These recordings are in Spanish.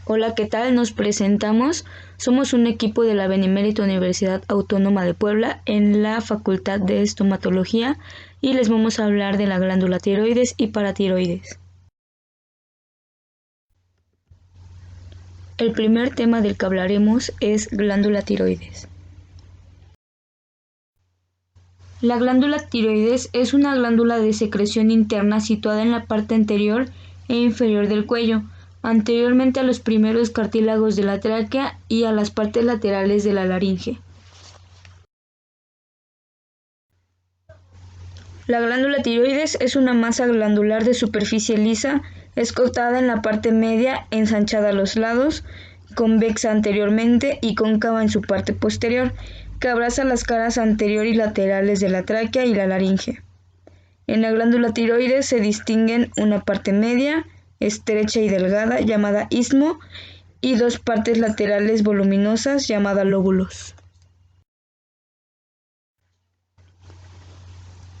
Hola, ¿qué tal? Nos presentamos. Somos un equipo de la Benemérita Universidad Autónoma de Puebla en la Facultad de Estomatología y les vamos a hablar de la glándula tiroides y paratiroides. El primer tema del que hablaremos es glándula tiroides. La glándula tiroides es una glándula de secreción interna situada en la parte anterior e inferior del cuello, anteriormente a los primeros cartílagos de la tráquea y a las partes laterales de la laringe. La glándula tiroides es una masa glandular de superficie lisa, escotada en la parte media, ensanchada a los lados, convexa anteriormente y cóncava en su parte posterior, que abraza las caras anterior y laterales de la tráquea y la laringe. En la glándula tiroides se distinguen una parte media, estrecha y delgada, llamada istmo, y dos partes laterales voluminosas, llamadas lóbulos.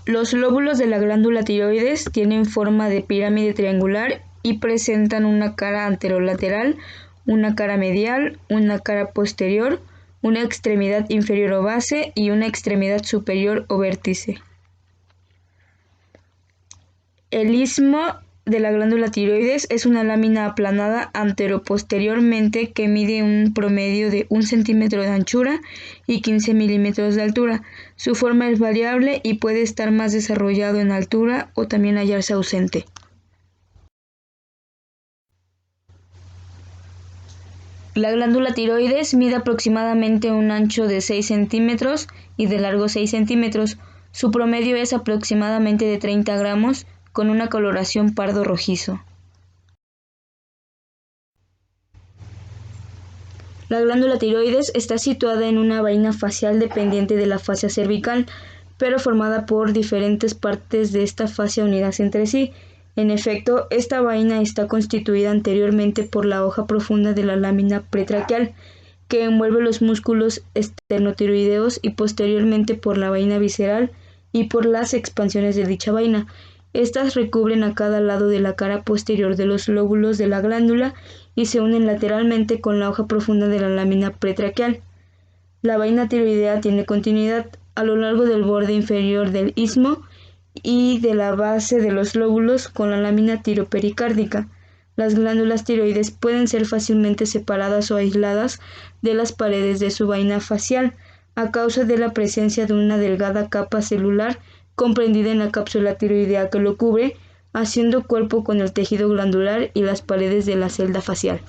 Los lóbulos de la glándula tiroides tienen forma de pirámide triangular y presentan una cara anterolateral, una cara medial, una cara posterior, una extremidad inferior o base y una extremidad superior o vértice. El istmo de la glándula tiroides es una lámina aplanada anteroposteriormente que mide un promedio de 1 centímetro de anchura y 15 milímetros de altura. Su forma es variable y puede estar más desarrollado en altura o también hallarse ausente. La glándula tiroides mide aproximadamente un ancho de 6 centímetros y de largo 6 centímetros. Su promedio es aproximadamente de 30 gramos, con una coloración pardo rojizo. La glándula tiroides está situada en una vaina facial dependiente de la fascia cervical, pero formada por diferentes partes de esta fascia unidas entre sí. En efecto, esta vaina está constituida anteriormente por la hoja profunda de la lámina pretraqueal, que envuelve los músculos esternotiroideos, y posteriormente por la vaina visceral y por las expansiones de dicha vaina. Estas recubren a cada lado de la cara posterior de los lóbulos de la glándula y se unen lateralmente con la hoja profunda de la lámina pretraqueal. La vaina tiroidea tiene continuidad a lo largo del borde inferior del istmo y de la base de los lóbulos con la lámina tiropericárdica. Las glándulas tiroides pueden ser fácilmente separadas o aisladas de las paredes de su vaina facial a causa de la presencia de una delgada capa celular comprendida en la cápsula tiroidea que lo cubre, haciendo cuerpo con el tejido glandular y las paredes de la celda facial.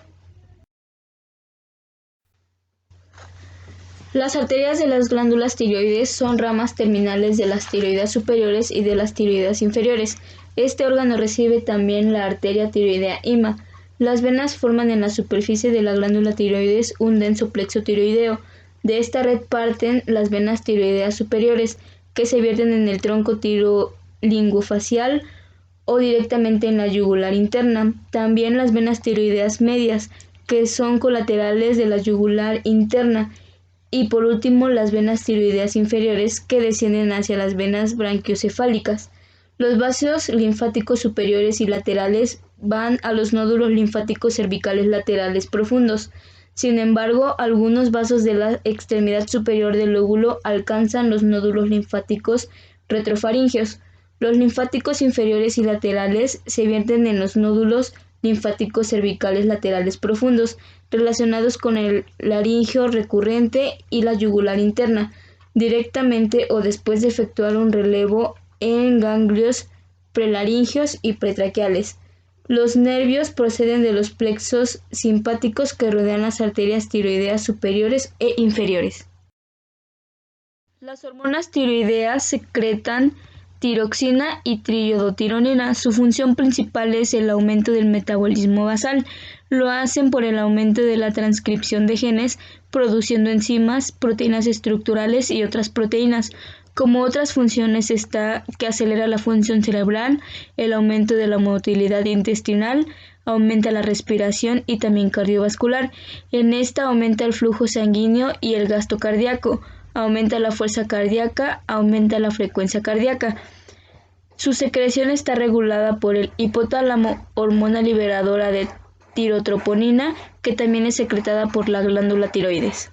Las arterias de las glándulas tiroides son ramas terminales de las tiroides superiores y de las tiroides inferiores. Este órgano recibe también la arteria tiroidea IMA. Las venas forman en la superficie de la glándula tiroides un denso plexo tiroideo. De esta red parten las venas tiroideas superiores, que se vierten en el tronco tirolinguofacial o directamente en la yugular interna. También las venas tiroideas medias, que son colaterales de la yugular interna. Y por último, las venas tiroideas inferiores, que descienden hacia las venas branquiocefálicas. Los vasos linfáticos superiores y laterales van a los nódulos linfáticos cervicales laterales profundos. Sin embargo, algunos vasos de la extremidad superior del lóbulo alcanzan los nódulos linfáticos retrofaringeos. Los linfáticos inferiores y laterales se vierten en los nódulos linfáticos cervicales laterales profundos, relacionados con el laringeo recurrente y la yugular interna, directamente o después de efectuar un relevo en ganglios prelaringeos y pretraqueales. Los nervios proceden de los plexos simpáticos que rodean las arterias tiroideas superiores e inferiores. Las hormonas tiroideas secretan tiroxina y triiodotironina. Su función principal es el aumento del metabolismo basal. Lo hacen por el aumento de la transcripción de genes, produciendo enzimas, proteínas estructurales y otras proteínas. Como otras funciones está que acelera la función cerebral, el aumento de la motilidad intestinal, aumenta la respiración y también cardiovascular. En esta aumenta el flujo sanguíneo y el gasto cardíaco, aumenta la fuerza cardíaca, aumenta la frecuencia cardíaca. Su secreción está regulada por el hipotálamo, hormona liberadora de tirotroponina, que también es secretada por la glándula tiroides.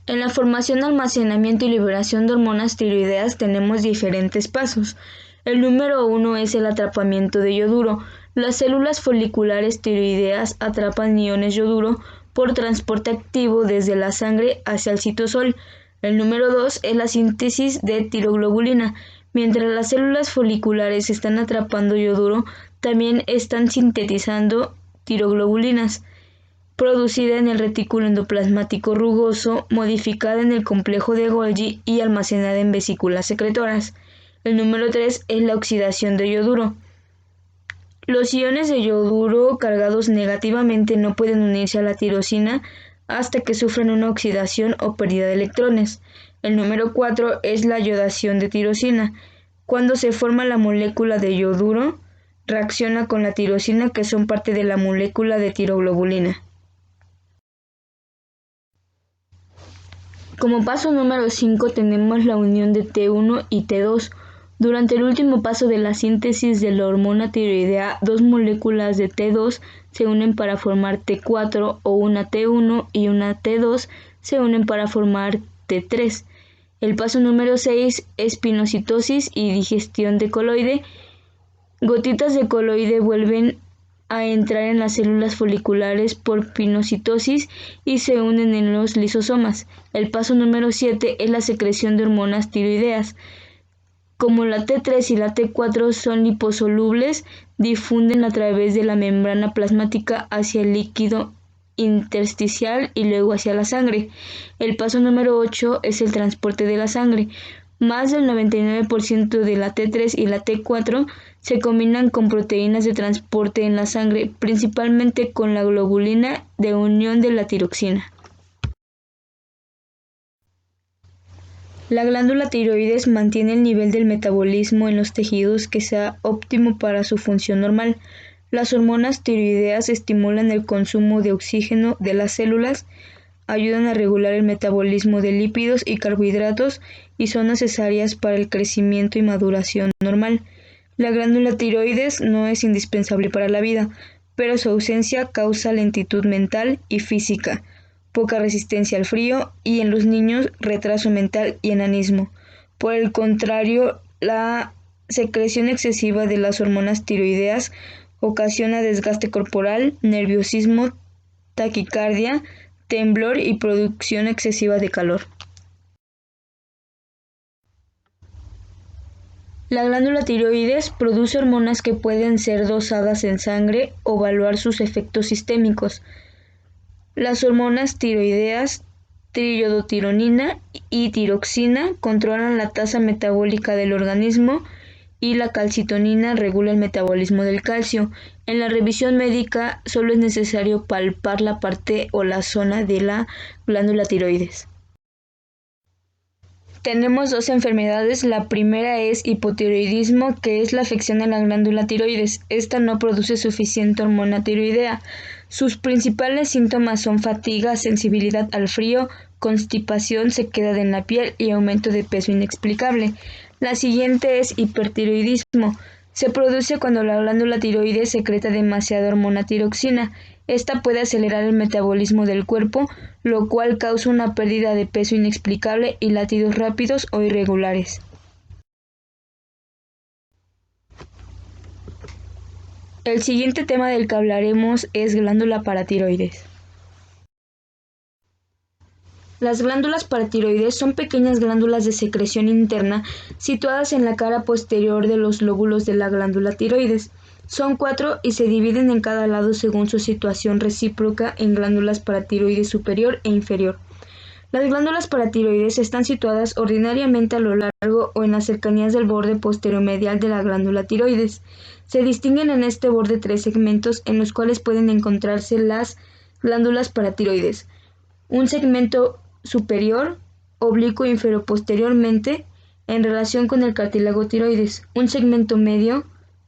En la formación, almacenamiento y liberación de hormonas tiroideas tenemos diferentes pasos. El número 1 es el atrapamiento de yoduro. Las células foliculares tiroideas atrapan iones yoduro por transporte activo desde la sangre hacia el citosol. El número 2 es la síntesis de tiroglobulina. Mientras las células foliculares están atrapando yoduro, también están sintetizando tiroglobulinas, producida en el retículo endoplasmático rugoso, modificada en el complejo de Golgi y almacenada en vesículas secretoras. El número 3 es la oxidación de yoduro. Los iones de yoduro cargados negativamente no pueden unirse a la tirosina hasta que sufran una oxidación o pérdida de electrones. El número 4 es la yodación de tirosina. Cuando se forma la molécula de yoduro, reacciona con la tirosina, que son parte de la molécula de tiroglobulina. Como paso número 5 tenemos la unión de T1 y T2. Durante el último paso de la síntesis de la hormona tiroidea, dos moléculas de T2 se unen para formar T4, o una T1 y una T2 se unen para formar T3. El paso número 6 es pinocitosis y digestión de coloide. Gotitas de coloide vuelven a entrar en las células foliculares por pinocitosis y se unen en los lisosomas. El paso número 7 es la secreción de hormonas tiroideas. Como la T3 y la T4 son liposolubles, difunden a través de la membrana plasmática hacia el líquido intersticial y luego hacia la sangre. El paso número 8 es el transporte de la sangre. Más del 99% de la T3 y la T4 se combinan con proteínas de transporte en la sangre, principalmente con la globulina de unión de la tiroxina. La glándula tiroides mantiene el nivel del metabolismo en los tejidos que sea óptimo para su función normal. Las hormonas tiroideas estimulan el consumo de oxígeno de las células, ayudan a regular el metabolismo de lípidos y carbohidratos y son necesarias para el crecimiento y maduración normal. La glándula tiroides no es indispensable para la vida, pero su ausencia causa lentitud mental y física, poca resistencia al frío y, en los niños, retraso mental y enanismo. Por el contrario, la secreción excesiva de las hormonas tiroideas ocasiona desgaste corporal, nerviosismo, taquicardia, temblor y producción excesiva de calor. La glándula tiroides produce hormonas que pueden ser dosadas en sangre o evaluar sus efectos sistémicos. Las hormonas tiroideas, triiodotironina y tiroxina, controlan la tasa metabólica del organismo y la calcitonina regula el metabolismo del calcio. En la revisión médica solo es necesario palpar la parte o la zona de la glándula tiroides. Tenemos dos enfermedades. La primera es hipotiroidismo, que es la afección a la glándula tiroides. Esta no produce suficiente hormona tiroidea. Sus principales síntomas son fatiga, sensibilidad al frío, constipación, sequedad en la piel y aumento de peso inexplicable. La siguiente es hipertiroidismo. Se produce cuando la glándula tiroides secreta demasiada hormona tiroxina. Esta puede acelerar el metabolismo del cuerpo, lo cual causa una pérdida de peso inexplicable y latidos rápidos o irregulares. El siguiente tema del que hablaremos es glándula paratiroides. Las glándulas paratiroides son pequeñas glándulas de secreción interna situadas en la cara posterior de los lóbulos de la glándula tiroides. Son 4 y se dividen en cada lado según su situación recíproca en glándulas paratiroides superior e inferior. Las glándulas paratiroides están situadas ordinariamente a lo largo o en las cercanías del borde posteromedial de la glándula tiroides. Se distinguen en este borde 3 segmentos en los cuales pueden encontrarse las glándulas paratiroides. Un segmento superior, oblicuo inferoposteriormente, en relación con el cartílago tiroides. Un segmento medio,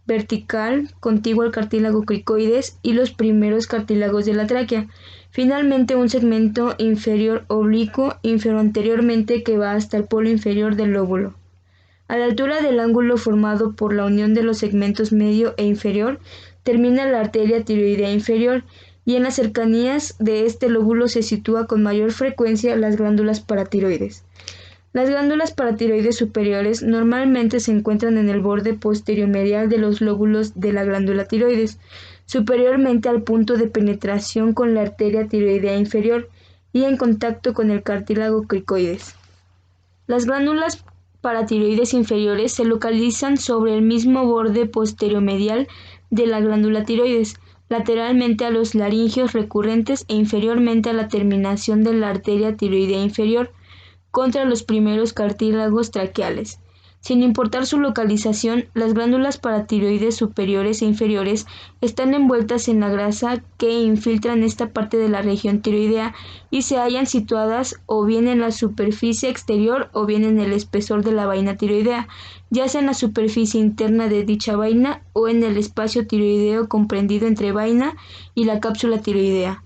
vertical, contiguo al cartílago cricoides y los primeros cartílagos de la tráquea. Finalmente, un segmento inferior oblicuo inferoanteriormente que va hasta el polo inferior del lóbulo. A la altura del ángulo formado por la unión de los segmentos medio e inferior, termina la arteria tiroidea inferior, y en las cercanías de este lóbulo se sitúa con mayor frecuencia las glándulas paratiroides. Las glándulas paratiroides superiores normalmente se encuentran en el borde posterior-medial de los lóbulos de la glándula tiroides, superiormente al punto de penetración con la arteria tiroidea inferior y en contacto con el cartílago cricoides. Las glándulas paratiroides inferiores se localizan sobre el mismo borde posterior-medial de la glándula tiroides, lateralmente a los laringios recurrentes e inferiormente a la terminación de la arteria tiroidea inferior, contra los primeros cartílagos traqueales. Sin importar su localización, las glándulas paratiroides superiores e inferiores están envueltas en la grasa que infiltran esta parte de la región tiroidea y se hallan situadas o bien en la superficie exterior o bien en el espesor de la vaina tiroidea, ya sea en la superficie interna de dicha vaina o en el espacio tiroideo comprendido entre vaina y la cápsula tiroidea.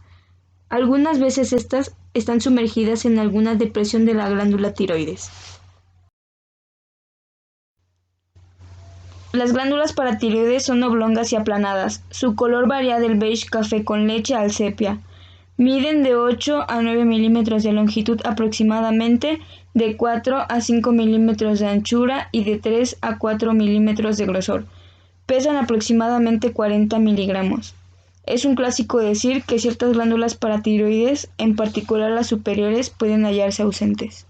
Algunas veces estas están sumergidas en alguna depresión de la glándula tiroides. Las glándulas paratiroides son oblongas y aplanadas. Su color varía del beige café con leche al sepia. Miden de 8 a 9 milímetros de longitud aproximadamente, de 4 a 5 milímetros de anchura y de 3 a 4 milímetros de grosor. Pesan aproximadamente 40 miligramos. Es un clásico decir que ciertas glándulas paratiroides, en particular las superiores, pueden hallarse ausentes.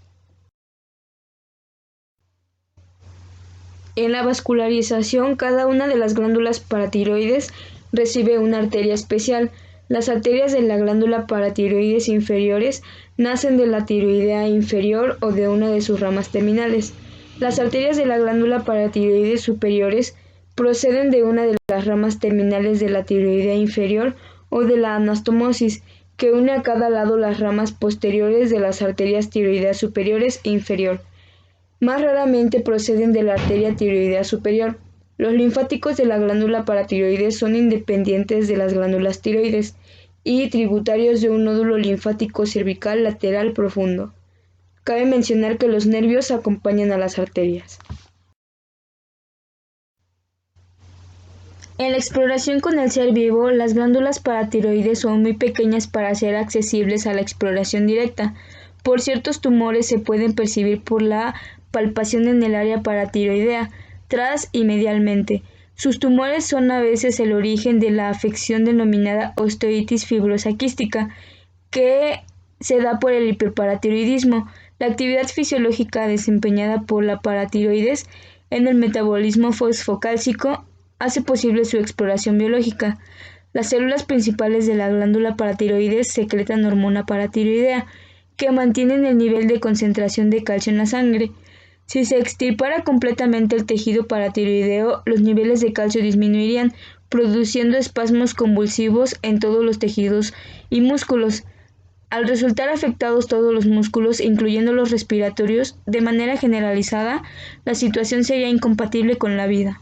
En la vascularización, cada una de las glándulas paratiroides recibe una arteria especial. Las arterias de la glándula paratiroides inferiores nacen de la tiroidea inferior o de una de sus ramas terminales. Las arterias de la glándula paratiroides superiores proceden de una de las ramas terminales de la tiroidea inferior o de la anastomosis, que une a cada lado las ramas posteriores de las arterias tiroideas superiores e inferior. Más raramente proceden de la arteria tiroidea superior. Los linfáticos de la glándula paratiroides son independientes de las glándulas tiroides y tributarios de un nódulo linfático cervical lateral profundo. Cabe mencionar que los nervios acompañan a las arterias. En la exploración con el ser vivo, las glándulas paratiroides son muy pequeñas para ser accesibles a la exploración directa. Por ciertos tumores se pueden percibir por la palpación en el área paratiroidea, tras y medialmente. Sus tumores son a veces el origen de la afección denominada osteoitis fibrosa quística, que se da por el hiperparatiroidismo, la actividad fisiológica desempeñada por la paratiroides en el metabolismo fosfocálcico hace posible su exploración biológica. Las células principales de la glándula paratiroides secretan hormona paratiroidea, que mantienen el nivel de concentración de calcio en la sangre. Si se extirpara completamente el tejido paratiroideo, los niveles de calcio disminuirían, produciendo espasmos convulsivos en todos los tejidos y músculos. Al resultar afectados todos los músculos, incluyendo los respiratorios, de manera generalizada, la situación sería incompatible con la vida.